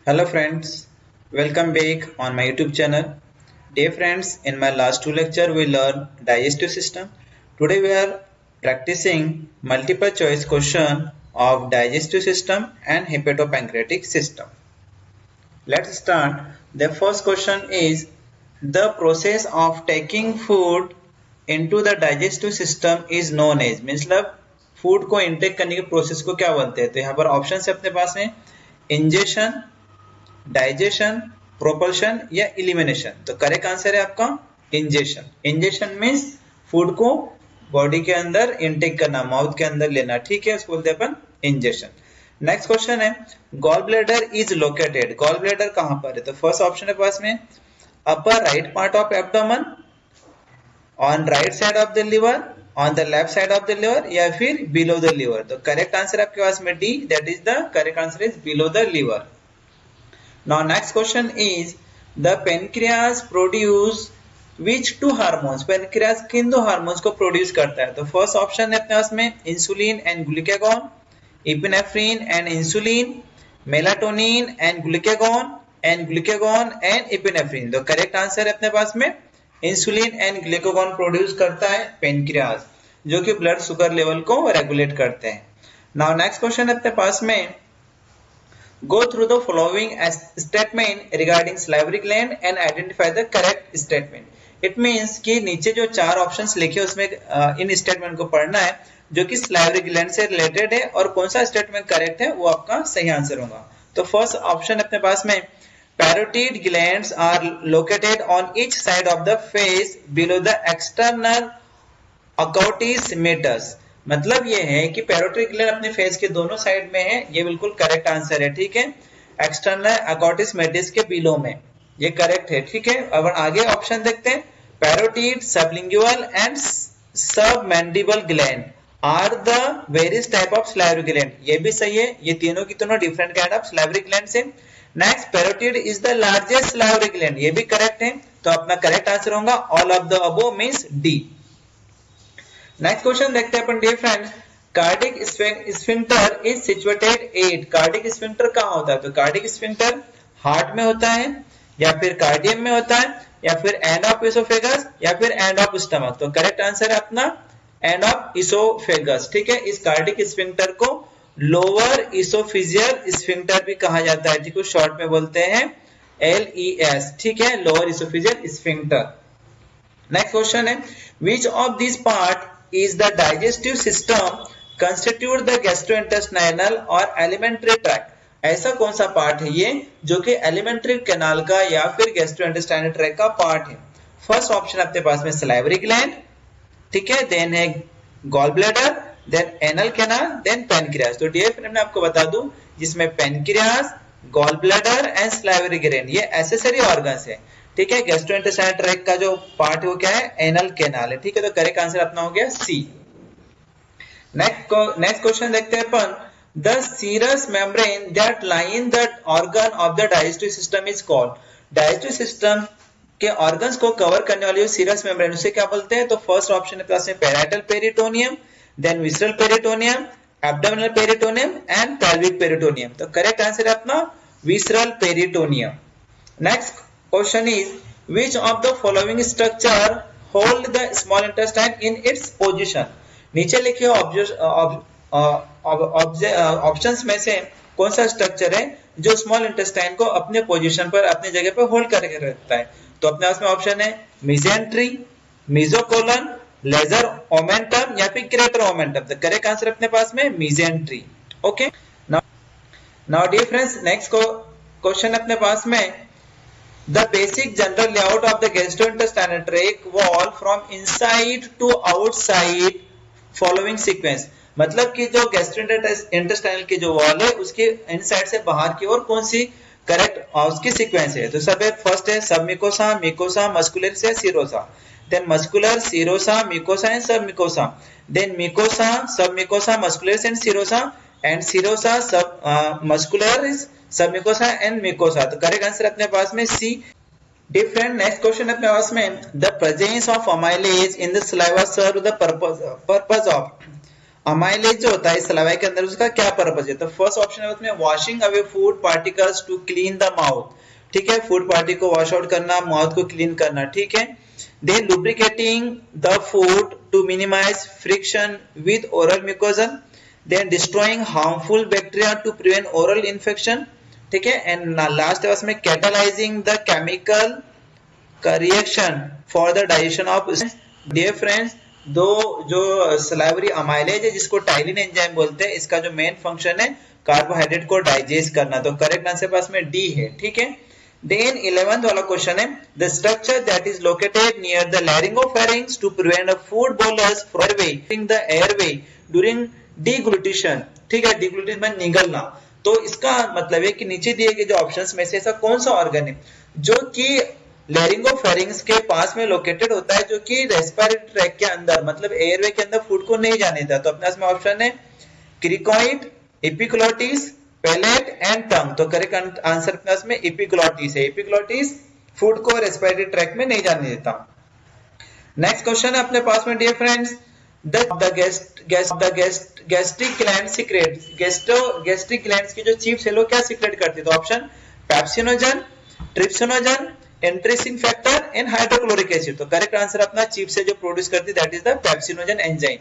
Hello friends, welcome back on my YouTube channel. Dear friends, in my last two lecture we learned digestive system. Today we are practicing multiple choice question of digestive system and hepatopancreatic system. Let's start. The first question is the process of taking food into the digestive system is known as मतलब food को intake करने के process को क्या बोलते हैं। तो यहाँ पर ऑप्शन है अपने पास में इंजेशन, डाइजेशन, प्रोपल्शन या इलिमिनेशन। तो करेक्ट आंसर है आपका इंजेशन। इंजेशन मीन्स फूड को बॉडी के अंदर इनटेक करना, माउथ के अंदर लेना, ठीक है, उसको बोलते हैं अपन इंजेशन। नेक्स्ट क्वेश्चन है gall bladder is located. Gall bladder कहां पर है। तो फर्स्ट ऑप्शन है पास में upper right part of abdomen, on right side of the liver, on the left side of the liver या फिर बिलो द लिवर। तो करेक्ट आंसर आपके पास में D, that is the correct answer is below the liver. Now next question is the pancreas produce which two hormones? Pancreas किन दो hormones को produce करता है। तो फर्स्ट ऑप्शन है अपने पास में insulin and glucagon, epinephrine and insulin, melatonin and glucagon and epinephrine. तो करेक्ट आंसर है अपने पास में इंसुलिन एंड ग्लूकागॉन प्रोड्यूस करता है पेनक्रियास, जो कि ब्लड शुगर लेवल को रेगुलेट करते हैं। नाउ नेक्स्ट क्वेश्चन है अपने पास में Go through the following statement regarding salivary gland and identify the correct statement. It means कि नीचे जो चार ऑप्शंस लिखे उसमें इन स्टेटमेंट को पढ़ना है जो कि salivary gland से रिलेटेड है और कौन सा स्टेटमेंट करेक्ट है वो आपका सही आंसर होगा। तो फर्स्ट ऑप्शन अपने पास में parotid glands are located on each side of the face below the external अकॉटिस Maytas. मतलब ये है कि पैरोटिड ग्लैंड अपने फेस के दोनों साइड में है, ये बिल्कुल करेक्ट आंसर है, ठीक है। एक्सटर्नल अकॉटिस मेटिस के बिलो में, ये करेक्ट है, ठीक है। अब आगे ऑप्शन देखते हैं parotid, sublingual and submandibular gland are the various type of salivary gland, ये भी सही है, ये तीनों की तीनों different kind of salivary gland से। Next parotid is the largest salivary gland, ये भी करेक्ट है, तो अपना करेक्ट आंसर होगा all of the above means D. Next question देखते हैं अपन dear friends, cardiac sphincter is situated at. Cardiac sphincter कहां होता है। तो कार्डिक स्फिंक्टर हार्ट में होता है या फिर कार्डियम में होता है या फिर एंड ऑफ इसोफेगस या फिर एंड ऑफ स्टमक। तो करेक्ट आंसर है अपना एंड ऑफ इसोफेगस, ठीक है। इस कार्डिक स्फिंक्टर को लोअर इसोफिजियल स्फिंक्टर भी कहा जाता है, जिसको शॉर्ट में बोलते हैं LES, ठीक है, lower oesophageal sphincter. Next question है which of these part is the digestive system constitute the gastrointestinal और alimentary tract। ऐसा कौन सा पार्ट है ये जो कि एलिमेंट्री कैनाल का या फिर गैस्ट्रोइंटेस्टाइनल ट्रैक्ट का पार्ट है। फर्स्ट ऑप्शन अपने पास में सलाइवरी ग्लैंड, ठीक है, देन है gall bladder, then anal canal, then pancreas. तो डियर फ्रेंड मैं आपको बता दूं जिसमें pancreas, gall bladder and salivary gland ये एसेसरी ऑर्गन्स है, ठीक है। गैस्ट्रोइंटेस्टाइनल ट्रैक्ट का जो पार्ट है वो क्या है, एनल कैनाल है, ठीक है। तो करेक्ट आंसर अपना हो गया सी। नेक्स्ट क्वेश्चन देखते हैं अपन, the serous membrane that line the organ of the digestive system is called. Digestive system के ऑर्गन्स को कवर करने वाली जो सीरस मेम्ब्रेन उसे क्या बोलते हैं। तो फर्स्ट ऑप्शन है प्लस में parietal peritoneum, then visceral peritoneum, abdominal peritoneum and pelvic peritoneum. तो करेक्ट आंसर है अपना visceral peritoneum. Next question is which of the following structure hold the small intestine in its position। नीचे लिखे options में से कौन सा स्ट्रक्चर है जो स्मॉल इंटेस्टाइन को अपने पोजीशन पर अपने जगह पर होल्ड करके रखता है। तो अपने पास में ऑप्शन है मेसेंट्री, मेसोकोलन, लेजर ओमेंटम या फिर ग्रेटर ओमेंटम। तो करेक्ट आंसर अपने पास में mesentery, okay. Now dear friends next question अपने पास में the basic general layout of the gastrointestinal tract wall from inside to outside following sequence। मतलब कि जो गैस्ट्रोइंटेस्टाइनल की जो वॉल है उसके इनसाइड से बाहर की ओर कौन सी करेक्ट उसकी सीक्वेंस है। तो सब फर्स्ट है सबमिकोसा, मिकोसा, मस्कुलर या serosa, then muscular, serosa, mucosa and submucosa, then mucosa, submucosa, muscular and serosa and serosa, sub muscular, submucosa and mucosa. तो करेक्ट आंसर अपने पास में सी। डिफरेंट नेक्स्ट क्वेश्चन अपने पास में the presence of amylase in the saliva serve the purpose of. Amylase जो होता है सलाइवा के अंदर उसका क्या पर्पज है? तो फर्स्ट ऑप्शन है उसमें washing away food particles to clean the mouth, ठीक है, फूड पार्टिकल को वॉश आउट करना, माउथ को क्लीन करना, ठीक है। Then lubricating the food to minimise friction with oral mucosa, then destroying harmful bacteria to prevent oral infection, ठीक है। एंड लास्ट है उसमें catalysing the chemical reaction for the digestion of. Dear friends, दो जो salivary amylase है जिसको ptyalin enzyme बोलते हैं, इसका जो मेन फंक्शन है कार्बोहाइड्रेट को डाइजेस्ट करना, तो करेक्ट आंसर पास में डी है, ठीक है। देन 11th वाला क्वेश्चन है the structure that is located near the laryngopharynx to prevent a food bolus from the airway during deglutition, ठीक है, डिग्लूटिशन में निगलना। तो इसका मतलब है कि नीचे दिए गए जो ऑप्शंस में से ऐसा कौन सा ऑर्गन है जो कि लैरिंगोफेरिंक्स के पास में लोकेटेड होता है, जो कि रेस्पिरेटरी ट्रैक के अंदर मतलब एयरवे के अंदर फूड को नहीं जाने देता। तो अपने पास में ऑप्शन है cricoid, epiglottis, palate and tongue. तो करेक्ट आंसर अपने पास में एपिग्लॉटिस है। एपिग्लॉटिस फूड को रेस्पिरेटरी ट्रैक में नहीं जाने देता। नेक्स्ट क्वेश्चन है अपने पास में dear friends, gastric gland secrete, gastric glands की जो चीफ सेल वो क्या सीक्रेट करती है? तो option pepsinogen, trypsinogen, intrinsic factor and hydrochloric acid. तो करेक्ट आंसर अपना चीफ से जो प्रोड्यूस करती है that is the pepsinogen enzyme.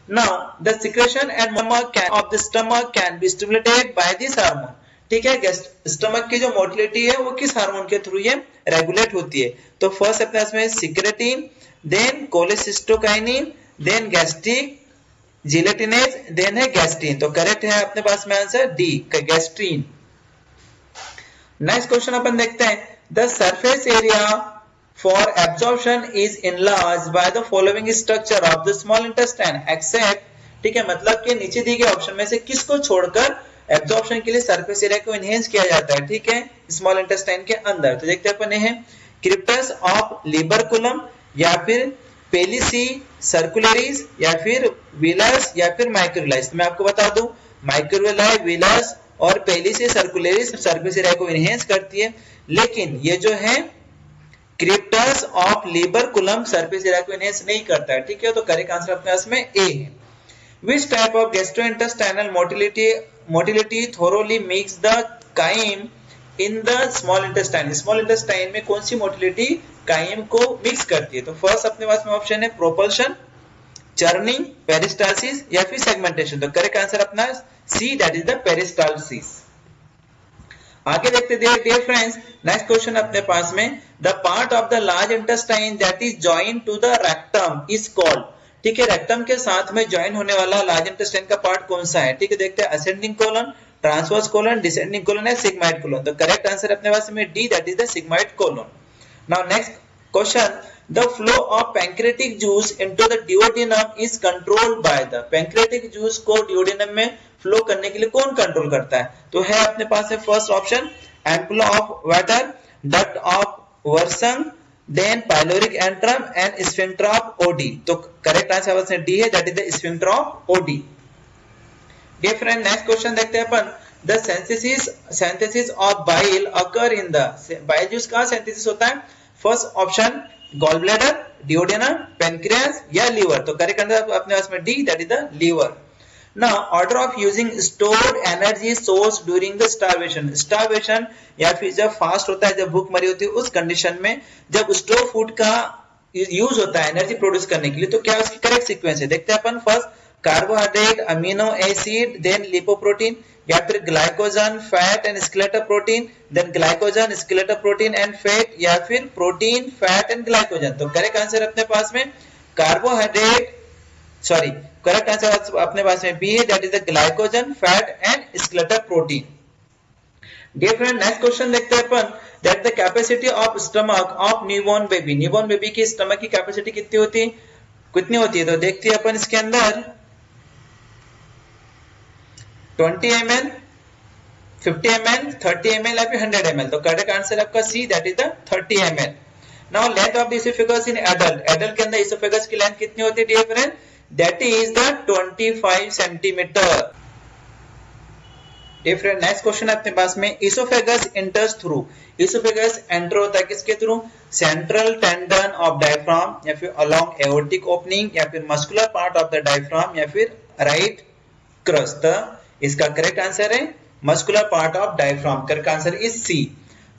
Now the secretion and of the stomach can be stimulated by this hormone, ठीक है। स्टमक की जो मोटिलिटी है वो किस हार्मोन के थ्रू ये रेगुलेट होती है? तो फर्स्ट अपने पास में secretin, then cholecystokinin, then gastric gelatinase, then है गैस्ट्रीन। तो करेक्ट है अपने पास में answer D, gastrin. Next question अपन देखते हैं, the surface area for absorption is enlarged by the following structure of the small intestine except, ठीक है, मतलब कि नीचे दिए गए ऑप्शन में से किसको छोड़कर एब्जॉर्प्शन के लिए सरफेस एरिया को एनहेंस किया जाता है, ठीक है, स्मॉल इंटेस्टाइन के अंदर। तो देखते हैं अपन है क्रिप्टस ऑफ लिबरकुलम या फिर पेलिसी सर्कुलरिस या फिर विलस या फिर माइक्रोविलास। मैं आपको बता दूं माइक्रोविलाई, विलस और पेलिसी सर्कुलरिस सरफेस एरिया को एनहेंस करती है, लेकिन ये जो है क्रिप्टस ऑफ लिबरकुलम सरफेस एरिया को एनहेंस नहीं करता है, ठीक है। तो करेक्ट आंसर अपने पास में ए है। Which type of gastrointestinal motility thoroughly makes the chyme in the small intestine? Small intestine में कौन सी मोटिलिटी काइम को मिक्स करती है? तो फर्स्ट अपने पास में ऑप्शन है प्रोपल्शन, चर्निंग, पेरिस्टालसिस या फिर सेगमेंटेशन। तो करेक्ट आंसर अपना सी, दैट इज द पेरिस्टालसिस। आगे देखते हैं डियर फ्रेंड्स, नेक्स्ट क्वेश्चन अपने पास में the part of the large intestine that is joint to the rectum is called, ठीक है, रेक्टम के साथ में ज्वाइन होने वाला लार्ज इंटेस्टाइन का पार्ट कौन सा है? ठीक है, देखते हैं ascending colon, transverse colon, descending colon या सिग्माइड कोलन। तो करेक्ट आंसर अपने पास में D, that is the sigmoid colon. Now next question, the flow of pancreatic juice into the duodenum is controlled by the, pancreatic juice को duodenum में flow करने के लिए कौन कंट्रोल करता है? तो है अपने पास है first option ampulla of Vater, duct of Wirsung, then pyloric antrum and sphincter of Oddi. तो करेक्ट आंसर अपने डी है, that is the sphincter of Oddi. Dear friend, next question देखते हैं अपन, the synthesis of bile occur in the, bile juice का synthesis होता है? First option gall bladder, duodenum, pancreas या लीवर। तो करेक्ट आंसर अपने पास में D, that is the liver. Now, order of using stored energy source during the starvation, starvation या फिर जब फास्ट होता है, जब भूख मरी होती है, उस कंडीशन में जब स्टोर फूड का यूज होता है एनर्जी प्रोड्यूस करने के लिए, तो क्या उसकी करेक्ट सीक्वेंस है? देखते हैं अपन, first carbohydrate, amino acid, then lipoprotein या फिर glycogen, fat and skeletal protein, then glycogen, skeletal protein and fat या फिर प्रोटीन, फैट एंड ग्लाइकोजन। तो करेक्ट आंसर अपने पास में कार्बोहाइड्रेट, सॉरी, करेक्ट आंसर अपने पास में बी है, that is the glycogen, fat and skeletal protein. Dear friend, next question देखते हैं अपन, that the capacity of stomach of newborn baby, newborn baby की स्टमक की कैपेसिटी कितनी होती है? तो देखते हैं अपन इसके अंदर 20 ml, 50 ml, 30 ml या फिर 100 ml। तो करेक्ट आंसर आपका C, that is the 30 ml। Now length of the oesophagus in adult, adult के अंदर इसोफेगस की लेंथ कितनी होती है dear friend? That is the 25 centimeter. Different. Next question अपने पास में, oesophagus enters through, oesophagus enter होता है किसके through? Central tendon of diaphragm या फिर अलोंग एओर्टिक ओपनिंग या फिर muscular part of the diaphragm या फिर right crust. इसका करेक्ट आंसर है muscular part of diaphragm. Correct answer is C.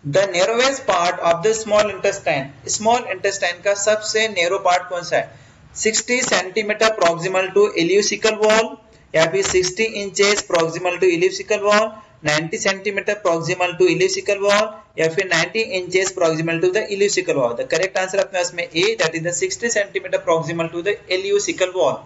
The narrowest part of the small intestine. Small intestine का सबसे नेरो पार्ट कौन सा है? 60 centimetre proximal to ileocaecal wall, या फिर 60 inches proximal to ileocaecal wall, 90 centimetre proximal to ileocaecal wall, या फिर 90 inches proximal to the ileocaecal wall. The correct answer अपने पास में A, that is the 60 centimetre proximal to the ileocaecal wall.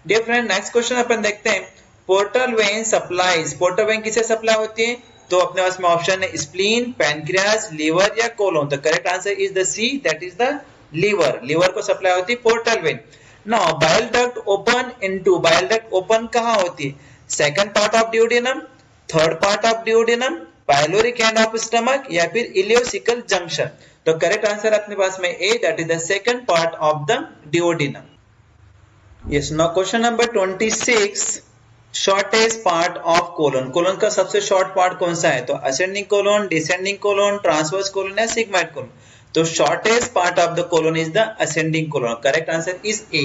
Dear friend, next question अपन देखते हैं. Portal vein supplies. Portal vein किसे supply होती है? तो अपने पास में ऑप्शन है स्प्लीन, पैनक्रियाज, लीवर या colon. The correct answer is the C, that is the liver. Liver को सप्लाई होती है portal vein. Now bile duct open into. Bile duct open कहां होती है? Second part of duodenum, third part of duodenum, pyloric end of stomach, या फिर ileocaecal junction. तो correct answer अपने पास में A, that is the second part of the duodenum. Yes. Now question number 26. Shortest part of colon. Colon का सबसे short part कौन सा है? तो ascending colon, descending colon, transverse colon या सिग्मोइड कोलन. तो shortest part of the colon is the ascending colon. Correct answer is A.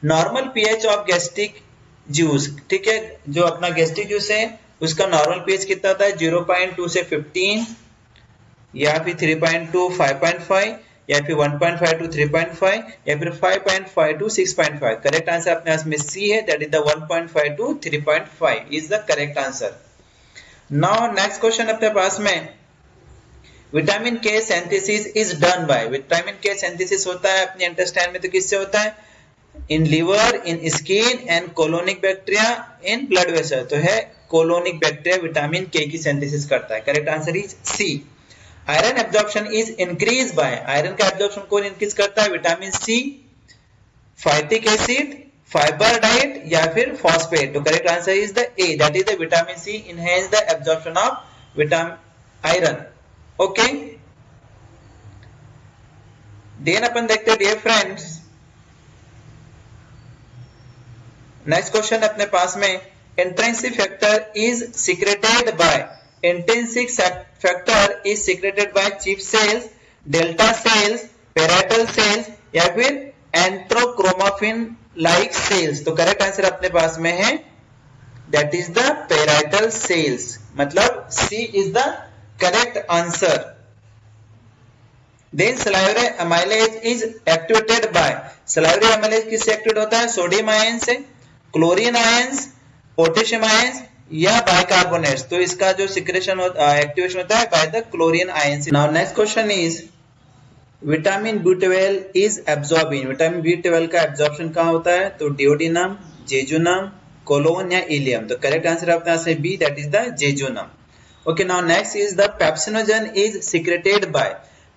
Normal pH of gastric juice. ठीक है, जो अपना गैस्ट्रिक जूस है उसका नॉर्मल पीएच कितना होता है? 0.2 से 15, या फिर 3.2 5.5, या फिर 1.5 to 3.5, या फिर 5.5 to 6.5. करेक्ट आंसर अपने पास में सी है, that is the 1.5 to 3.5 is the correct answer. Now next question अपने पास में. विटामिन के synthesis is done by. Vitamin के सिंथेसिस होता है अपने इंटेस्टाइन में, तो किससे होता है? In liver, in skin and colonic bacteria, in blood vessel. तो है कोलोनिक बैक्टीरिया विटामिन के की सिंथेसिस करता है. Correct answer is C. Iron absorption is increase by. Iron का एब्जॉर्प्शन कौन इंक्रीज करता है? Vitamin C, phytic acid, fibre diet, या फिर फॉस्फेट. तो correct answer is the A, that is the vitamin C enhance the absorption of vitamin iron. Okay, then अपन देखते हैं डियर फ्रेंड्स नेक्स्ट क्वेश्चन अपने पास में. Intrinsic factor is secreted by. Intrinsic factor is secreted by chief cells, delta cells, parietal cells, या फिर enterochromaffin like cells. तो correct answer अपने पास में है, that is the parietal cells. मतलब C is the correct answer. Then salivary amylase is activated by. salivary amylase किससे activate होता है? सोडियम आयन से, क्लोरीन आयंस, पोटेशियम आयंस, या बाइकार्बोनेट्स. तो इसका जो सिक्रेशन एक्टिवेशन होता है by the chlorine ions. Now next question is vitamin B12 is absorbing. Vitamin B12 का एब्जॉर्प्शन कहां होता है? तो ड्यूडेनम, जेजुनम, कोलोन या इलियम. तो करेक्ट आंसर अपने पास है B, that is the jejunum. Okay, now next is the pepsinogen is secreted by.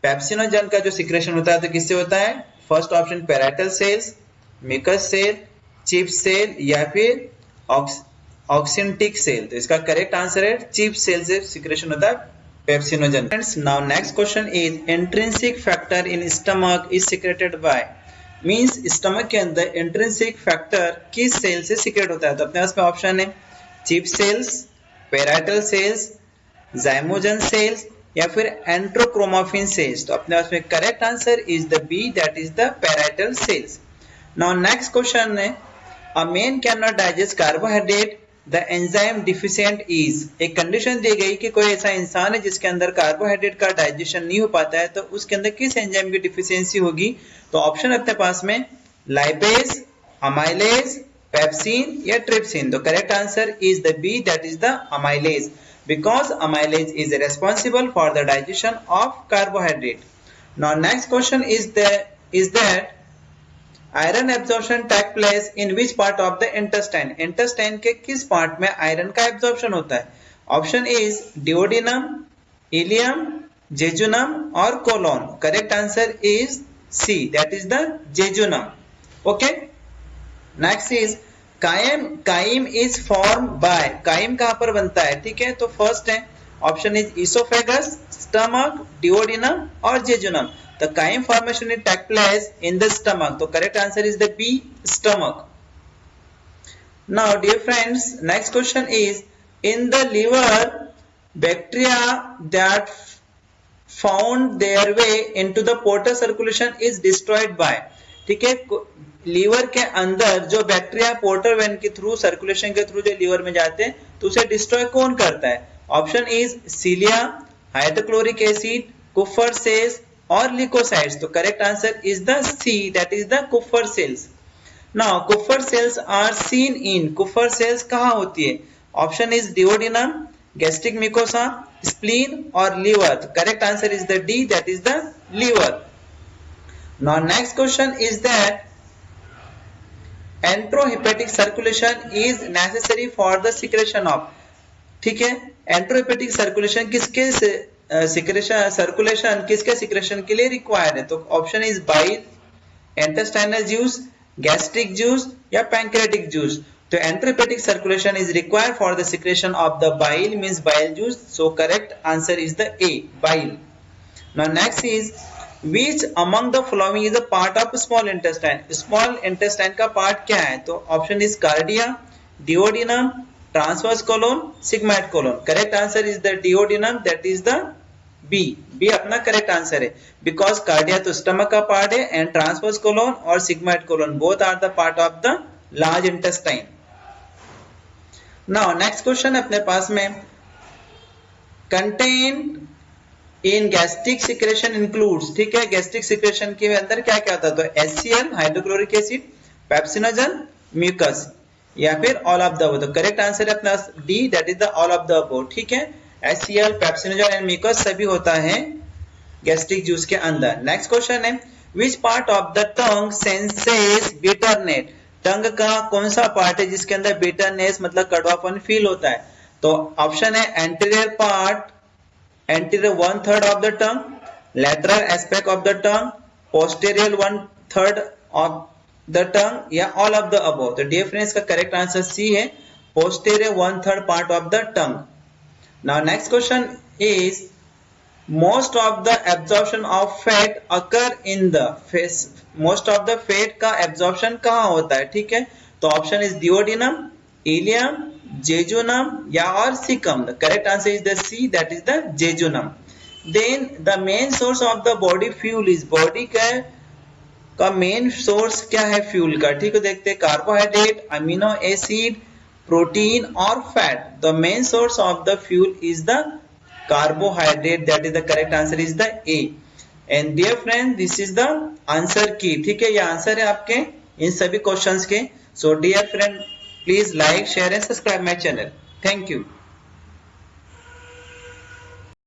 Pepsinogen का जो सिक्रेशन होता है तो किससे होता है? First option parietal cells, mucous cell, chief cell, या फिर ऑक्सिंटिक सेल. तो इसका करेक्ट आंसर है चिप सेल से सिक्रेशन होता है pepsinogen. Friends, now next question is intrinsic factor in stomach is secreted by. Means stomach के अंदर इंट्रिंसिक फैक्टर किस सेल से सीक्रेट होता है? तो अपने पास में ऑप्शन है chief cells, parietal cells, zymogen cells, या फिर एंट्रोक्रोमाफिन सेल्स. तो अपने पास में correct answer is the B, that is the parietal cells. Now next question है a man can not digest carbohydrate, the enzyme deficient is. एक condition दी गई कि कोई ऐसा इंसान है जिसके अंदर कार्बोहाइड्रेट का डाइजेशन नहीं हो पाता है, तो उसके अंदर किस एंजाइम की डिफिशियंसी होगी? तो ऑप्शन अपने पास में लाइपेज, अमाइलेज, पेप्सिन या ट्रिप्सिन. तो correct answer is the B, that is the amylase, because amylase is responsible for the digestion of carbohydrate. Now next question is that iron absorption take place in which part of the intestine. Intestine के किस part में iron का absorption होता है? Option is duodenum, ileum, jejunum और colon. Correct answer is C, that is the jejunum. Okay, next is chyme. Chyme is form by. Chyme कहां पर बनता है? ठीक है, तो फर्स्ट है option is oesophagus, stomach, duodenum और jejunum. The chyme formation will take place in the stomach. So correct answer is the B, stomach. Now dear friends, next question is in the liver, bacteria that found their way into the portal circulation is destroyed by. ठीक है, liver के अंदर जो bacteria portal vein के through circulation के through जो liver में जाते हैं तो उसे डिस्ट्रॉय कौन करता है? Option is cilia, hydrochloric acid, Kupffer cells और लिकोसाइट्स। तो correct answer is the C, that is the Kupffer cells. Now Kupffer cells are seen in, Kupffer cells कहाँ होती है? Option is duodenum, gastric mucosa, spleen और liver. तो correct answer is the D, that is the liver. Now next question is that enterohepatic circulation is necessary for the secretion of, ठीक है, enterohepatic circulation किसके circulation किसके secretion के लिए required है? तो option is bile, intestinal juice, gastric juice या pancreatic juice. तो enterohepatic circulation is required for the secretion of the bile, means bile juice. So correct answer is the A, bile. Now next is which among the following is a part of small intestine? small intestine का part क्या है? तो option is cardia, duodenum, transverse colon, sigmoid colon. Correct answer is the duodenum, that is the B. B अपना correct answer है, because cardia तो stomach का part है and transverse colon और sigmoid colon both are the part of the large intestine. Now next question अपने पास में, contain in gastric secretion includes, ठीक है, गैस्ट्रिक सिक्रेशन के अंदर क्या क्या होता है? तो HCl, hydrochloric acid, pepsinogen, mucus या फिर ऑल ऑफ द अबव। तो करेक्ट आंसर है अपना D, that is the all of the above, ठीक है। HCl, पेप्सिनोजन एंड म्यूकस सभी होता है गैस्ट्रिक जूस के अंदर। नेक्स्ट क्वेश्चन है, which part of the tongue senses bitterness? Tongue का कौन सा पार्ट है जिसके अंदर बिटरनेस मतलब कड़वापन फील होता है? तो ऑप्शन है anterior part, anterior 1/3 of the tongue, lateral aspect of the tongue, posterior 1/3 of the tongue या all of the above। तो dear friends का correct answer C है, posterior 1/3 part of the tongue। Now next question is, most of the absorption of fat occur in the face, most of the fat का absorption कहाँ होता है? ठीक है, तो option is duodenum, ileum, jejunum या और caecum. The correct answer is the C, that is the jejunum. Then the main source of the body fuel is, body का मेन सोर्स क्या है फ्यूल का? ठीक है, देखते हैं, कार्बोहाइड्रेट, अमीनो एसिड, प्रोटीन और fat. The main source of the fuel is the carbohydrate, that is the correct answer is the A. And dear friend, this is the answer की, ठीक है, ये आंसर है आपके इन सभी क्वेश्चंस के। So dear friend, please like, share and subscribe my channel. Thank you.